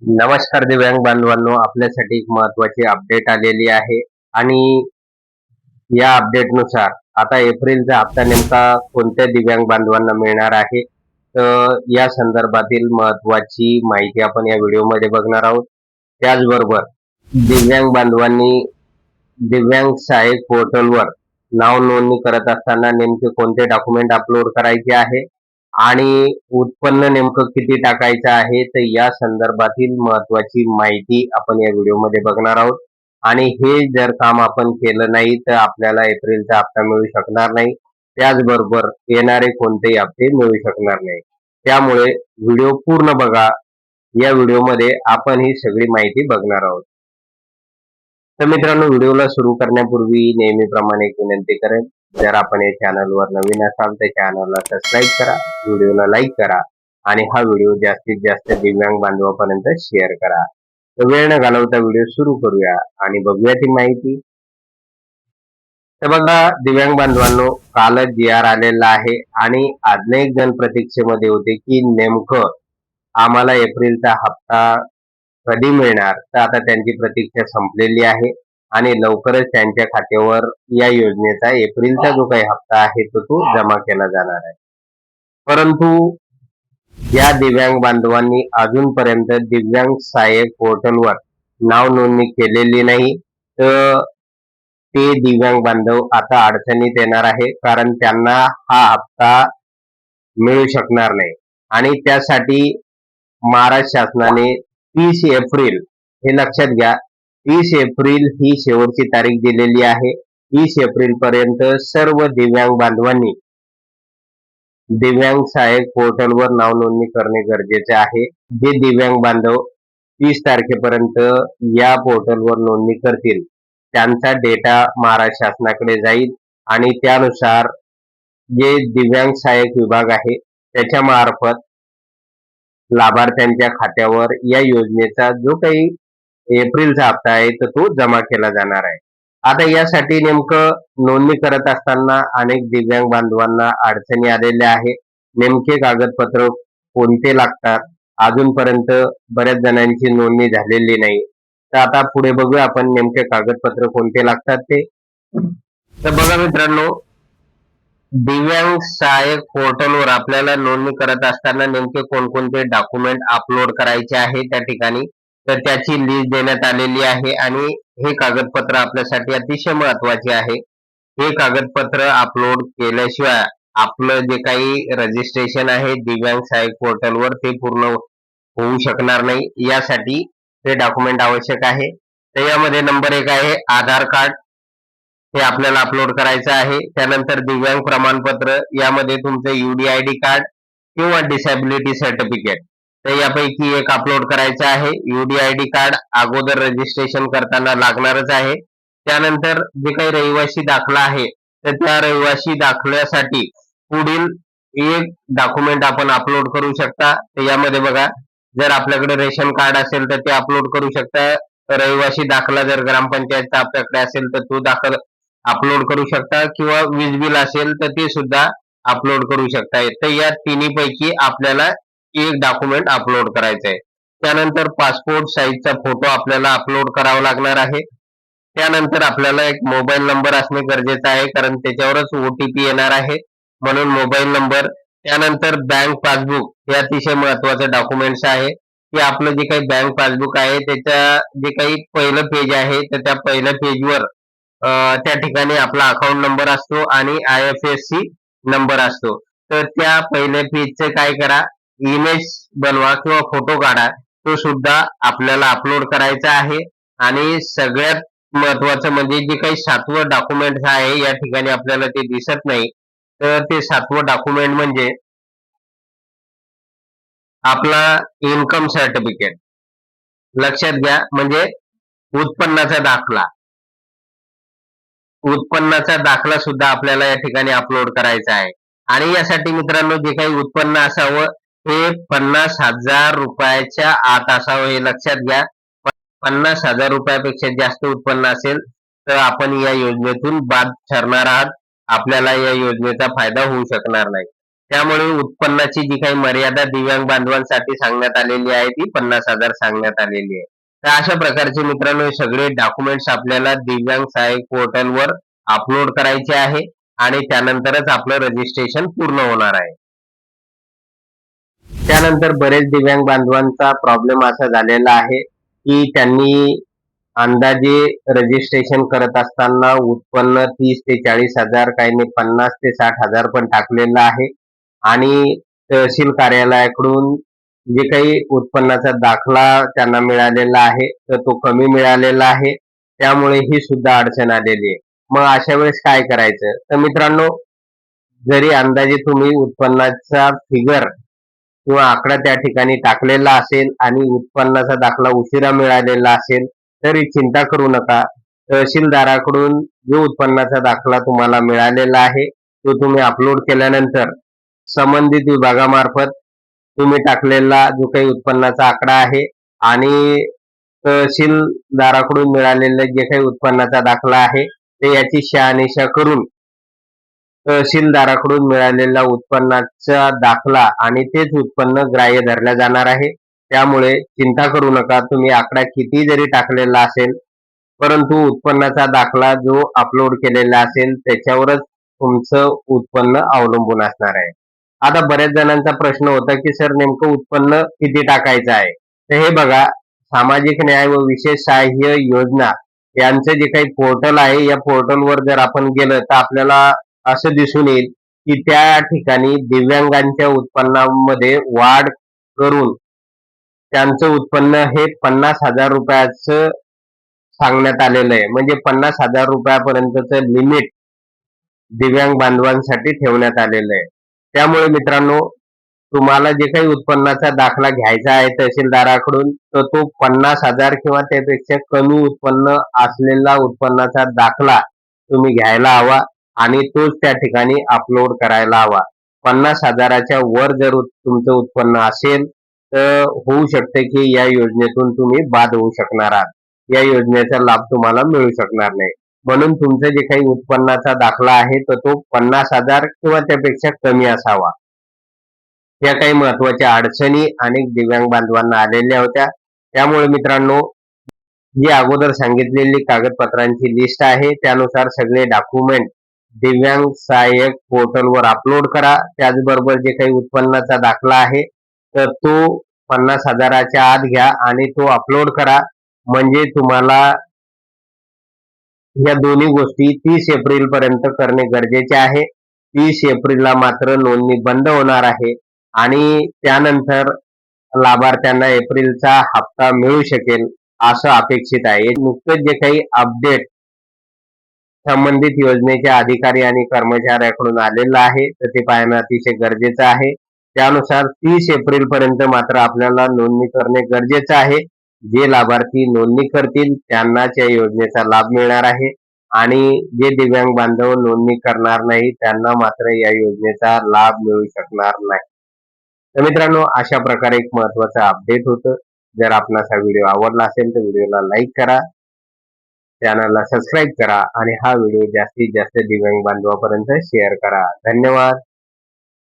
नमस्कार दिव्यांग बांधवांनो, आपल्यासाठी एक महत्वाची अपडेट आलेली आहे आणि या अपडेटनुसार आता एप्रिलचा हप्ता नेमका कोणत्या दिव्यांग बांधवांना मिळणार आहे, तर या संदर्भातील महत्वाची माहिती आपण या व्हिडिओमध्ये बघणार आहोत. त्याचबरोबर दिव्यांग बांधवांनी दिव्यांग सहाय्यक पोर्टलवर नाव नोंदणी करत असताना नेमके कोणते डॉक्युमेंट अपलोड करायचे आहे आणि उत्पन्न नेमकं किती टाकायचं आहे, तर या संदर्भातील महत्वाची माहिती आपण या व्हिडिओमध्ये बघणार आहोत. आणि हे जर काम आपण केलं नाही तर आपल्याला एप्रिलचा हप्ता मिळू शकणार नाही. त्याचबरोबर येणारे कोणतेही हप्ते मिळू शकणार नाही. त्यामुळे व्हिडिओ पूर्ण बघा. या व्हिडिओमध्ये आपण ही सगळी माहिती बघणार आहोत. तर मित्रांनो, व्हिडिओला सुरू करण्यापूर्वी नेहमीप्रमाणे एक विनंती करेन, जर आपण या चॅनलवर नवीन असाल तर चॅनलला सबस्क्राईब करा, व्हिडिओला लाईक करा आणि हा व्हिडिओ जास्तीत जास्त दिव्यांग बांधवांपर्यंत शेअर करा. तर वेळ न घालवता व्हिडिओ सुरू करूया आणि बघूया ती माहिती. तर बघा दिव्यांग बांधवांनो, कालच जी.आर. आलेला आहे आणि अनेक जण प्रतीक्षेमध्ये होते की नेमकं आम्हाला एप्रिलचा हप्ता कधी मिळणार. तर आता त्यांची प्रतीक्षा संपलेली आहे आणि लवकरच त्यांच्या खात्यावर या योजनेचा एप्रिलचा जो काही हप्ता आहे तो जमा केला जाणार आहे. परंतु या दिव्यांग बांधवांनी अजूनपर्यंत दिव्यांग सहाय्यक पोर्टलवर नाव नोंदणी केलेली नाही, तर ते दिव्यांग बांधव आता अडचणीत येणार आहे, कारण त्यांना हा हप्ता मिळू शकणार नाही. आणि त्यासाठी महाराष्ट्र शासनाने 30 एप्रिल, हे लक्षात घ्या, 30 एप्रिल ही शेवटची तारीख दिलेली आहे. 30 एप्रिल पर्यंत सर्व दिव्यांग बांधवांनी दिव्यांग सहाय्यक पोर्टलवर नाव नोंदणी करणे गरजेचे आहे. जे दिव्यांग बांधव 30 तारखेपर्यंत या पोर्टलवर नोंदणी करतील त्यांचा डेटा महाराष्ट्र शासनाकडे जाईल आणि त्यानुसार जे दिव्यांग सहाय्यक विभाग आहे त्याच्या मार्फत लाभार्थ्यांच्या खात्यावर या योजनेचा जो काही एप्रिलचा हप्ता आहे तर तो जमा केला जाणार आहे. आता यासाठी नेमकं नोंदणी करत असताना अनेक दिव्यांग बांधवांना अडचणी आलेल्या आहेत. नेमके कागदपत्र कोणते लागतात, अजूनपर्यंत बऱ्याच जणांची नोंदणी झालेली नाही. तर आता पुढे बघूया आपण नेमके कागदपत्र कोणते लागतात ते. तर बघा मित्रांनो, दिव्यांग सहाय्यक पोर्टलवर आपल्याला नोंदणी करत असताना नेमके कोणकोणते डॉक्युमेंट अपलोड करायचे आहे त्या ठिकाणी, तर त्याची लिस्ट देण्यात आलेली आहे आणि हे कागदपत्र आपल्यासाठी अतिशय महत्वाचे आहे. हे कागदपत्र अपलोड केल्याशिवाय आपलं जे काही रजिस्ट्रेशन आहे दिव्यांग सहाय्यक पोर्टलवर ते पूर्ण होऊ शकणार नाही. यासाठी हे डॉक्युमेंट आवश्यक आहे. तर यामध्ये नंबर 1 आहे आधार कार्ड, हे आपल्याला अपलोड करायचं आहे. त्यानंतर दिव्यांग प्रमाणपत्र, यामध्ये तुमचं UDID कार्ड किंवा डिसॅबिलिटी सर्टिफिकेट, तर यापैकी एक अपलोड करायचं आहे. UDID कार्ड अगोदर रजिस्ट्रेशन करताना लागणारच आहे. त्यानंतर जे काही रहिवासी दाखला आहे तर त्या रहिवासी दाखल्यासाठी पुढील एक डॉक्युमेंट आपण अपलोड करू शकता. तर यामध्ये बघा, जर आपल्याकडे रेशन कार्ड असेल तर ते अपलोड करू शकता. रहिवासी दाखला जर ग्रामपंचायतचा आपल्याकडे असेल तर तो दाखल अपलोड करू शकता किंवा वीज बिल असेल तर ते सुद्धा अपलोड करू शकता. तर या तिन्ही पैकी आपल्याला एक डॉक्युमेंट अपलोड करायचं आहे. त्यानंतर पासपोर्ट साईजचा फोटो आपल्याला अपलोड करावा लागणार आहे. त्यानंतर आपल्याला एक मोबाईल नंबर असणे गरजेचं आहे, कारण त्याच्यावरच OTP येणार आहे, म्हणून मोबाईल नंबर. त्यानंतर बँक पासबुक, हे अतिशय महत्वाचं डॉक्युमेंट्स आहे की आपलं जे काही बँक पासबुक आहे त्याच्या जे काही पहिलं पेज आहे तर त्या पहिल्या पेजवर त्या ठिकाणी आपला अकाउंट नंबर असतो आणि IFSC नंबर असतो. तर त्या पहिल्या पेजचं काय करा, इमेज बनवा किंवा फोटो काढा, तो सुद्धा आपल्याला अपलोड करायचा आहे. आणि सगळ्यात महत्वाचं म्हणजे जे काही 7वं डॉक्युमेंट आहे, या ठिकाणी आपल्याला ते दिसत नाही, तर ते 7वं डॉक्युमेंट म्हणजे आपला इन्कम सर्टिफिकेट. लक्षात घ्या, म्हणजे उत्पन्नाचा दाखला. उत्पन्नाचा दाखला सुद्धा आपल्याला या ठिकाणी अपलोड करायचा आहे. आणि यासाठी मित्रांनो, जे काही उत्पन्न असावं हे 50,000 रुपयाच्या आत असावं, हे लक्षात घ्या. 50,000 रुपयापेक्षा जास्त उत्पन्न असेल तर आपण या योजनेतून बाद ठरणार आहात. आपल्याला या योजनेचा फायदा होऊ शकणार नाही. त्यामुळे उत्पन्नाची जी काही मर्यादा दिव्यांग बांधवांसाठी सांगण्यात आलेली आहे ती 50,000 सांगण्यात आलेली आहे. तर अशा प्रकारचे मित्रांनो हे सगळे डॉक्युमेंट्स आपल्याला दिव्यांग सहाय्यक पोर्टलवर अपलोड करायचे आहे आणि त्यानंतरच आपलं रजिस्ट्रेशन पूर्ण होणार आहे. त्यानंतर बरेच दिव्यांग बांधवांचा प्रॉब्लेम असा झालेला आहे की त्यांनी अंदाजे रजिस्ट्रेशन करत असताना उत्पन्न 30 ते 40,000, काहींनी 50 ते 60,000 पण टाकलेलं आहे आणि तहसील कार्यालयाकडून जे काही उत्पन्नाचा दाखला त्यांना मिळालेला आहे तर तो कमी मिळालेला आहे. त्यामुळे ही सुद्धा अडचण आलेली आहे. मग अशा वेळेस काय करायचं? तर मित्रांनो, जरी अंदाजे तुम्ही उत्पन्नाचा फिगर किंवा आकडा त्या ठिकाणी टाकलेला असेल आणि उत्पन्नाचा दाखला उशिरा मिळालेला असेल तरी चिंता करू नका. तहसीलदाराकडून जो उत्पन्नाचा दाखला तुम्हाला मिळालेला आहे तो तुम्ही अपलोड केल्यानंतर संबंधित विभागामार्फत तुम्ही टाकलेला जो काही उत्पन्नाचा आकडा आहे आणि तहसीलदाराकडून मिळालेला जे काही उत्पन्नाचा दाखला आहे ते याची शहानिशा करून तहसीलदाराकडून मिळालेला उत्पन्नाचा दाखला आणि तेच उत्पन्न ग्राह्य धरल्या जाणार आहे. त्यामुळे चिंता करू नका. तुम्ही आकडा किती जरी टाकलेला असेल परंतु उत्पन्नाचा दाखला जो अपलोड केलेला असेल त्याच्यावरच तुमचं उत्पन्न अवलंबून असणार आहे. आता बऱ्याच जणांचा प्रश्न होता की सर नेमकं उत्पन्न किती टाकायचं आहे? तर हे बघा, सामाजिक न्याय व विशेष सहाय्य योजना यांचं जे काही पोर्टल आहे या पोर्टलवर जर आपण गेलं तर आपल्याला असं दिसून येईल की त्या ठिकाणी दिव्यांगांच्या उत्पन्नामध्ये वाढ करून त्यांचं उत्पन्न हे 50,000 रुपयाचं सांगण्यात आलेलं आहे. म्हणजे 50,000 रुपयापर्यंतचं लिमिट दिव्यांग बांधवांसाठी ठेवण्यात आलेलं आहे. त्यामुळे मित्रांनो, तुम्हाला जे काही उत्पन्नाचा दाखला घ्यायचा आहे तहसीलदाराकडून तर तो 50,000 किंवा त्यापेक्षा कमी उत्पन्न असलेला उत्पन्नाचा दाखला तुम्ही घ्यायला हवा आणि तोच त्या ठिकाणी अपलोड करायला हवा. 50,000च्या वर जर तुमचं उत्पन्न असेल तर होऊ शकते की या योजनेतून तुम्ही बाद होऊ शकणार आहात. या योजनेचा लाभ तुम्हाला मिळू शकणार नाही. म्हणून तुमचं जे काही उत्पन्नाचा दाखला आहे तर तो 50,000 किंवा त्यापेक्षा कमी असावा. या काही महत्वाच्या अडचणी अनेक दिव्यांग बांधवांना आलेल्या होत्या. त्यामुळे मित्रांनो, जी अगोदर सांगितलेली कागदपत्रांची लिस्ट आहे त्यानुसार सगळे डॉक्युमेंट दिव्यांग सहाय्यक पोर्टलवर अपलोड करा. त्याचबरोबर जे काही उत्पन्नाचा दाखला आहे तर तो 50,000च्या आत घ्या आणि तो अपलोड करा. म्हणजे तुम्हाला या दोन्ही गोष्टी 30 एप्रिल पर्यंत करणे गरजेचे आहे. 30 एप्रिलला मात्र नोंदणी बंद होणार आहे आणि त्यानंतर लाभार्थ्यांना एप्रिलचा हप्ता मिळू शकेल असं अपेक्षित आहे. नुकतंच जे काही अपडेट संबंधित योजनेच्या अधिकारी आणि कर्मचाऱ्याकडून आलेलं आहे तर ते पाहणं अतिशय गरजेचं आहे. त्यानुसार 30 एप्रिल पर्यंत मात्र आपल्याला नोंदणी करणे गरजेचं आहे. जे लाभार्थी नोंदणी करतील त्यांनाच या योजनेचा लाभ मिळणार आहे आणि जे दिव्यांग बांधव नोंदणी करणार नाही त्यांना मात्र या योजनेचा लाभ मिळू शकणार नाही. तर मित्रांनो, अशा प्रकारे एक महत्वाचं अपडेट होतं. जर आपणास हा व्हिडिओ आवडला असेल तर व्हिडिओला लाईक करा, चॅनलला सबस्क्राईब करा आणि हा व्हिडिओ जास्तीत जास्त दिव्यांग बांधवापर्यंत शेअर करा. धन्यवाद.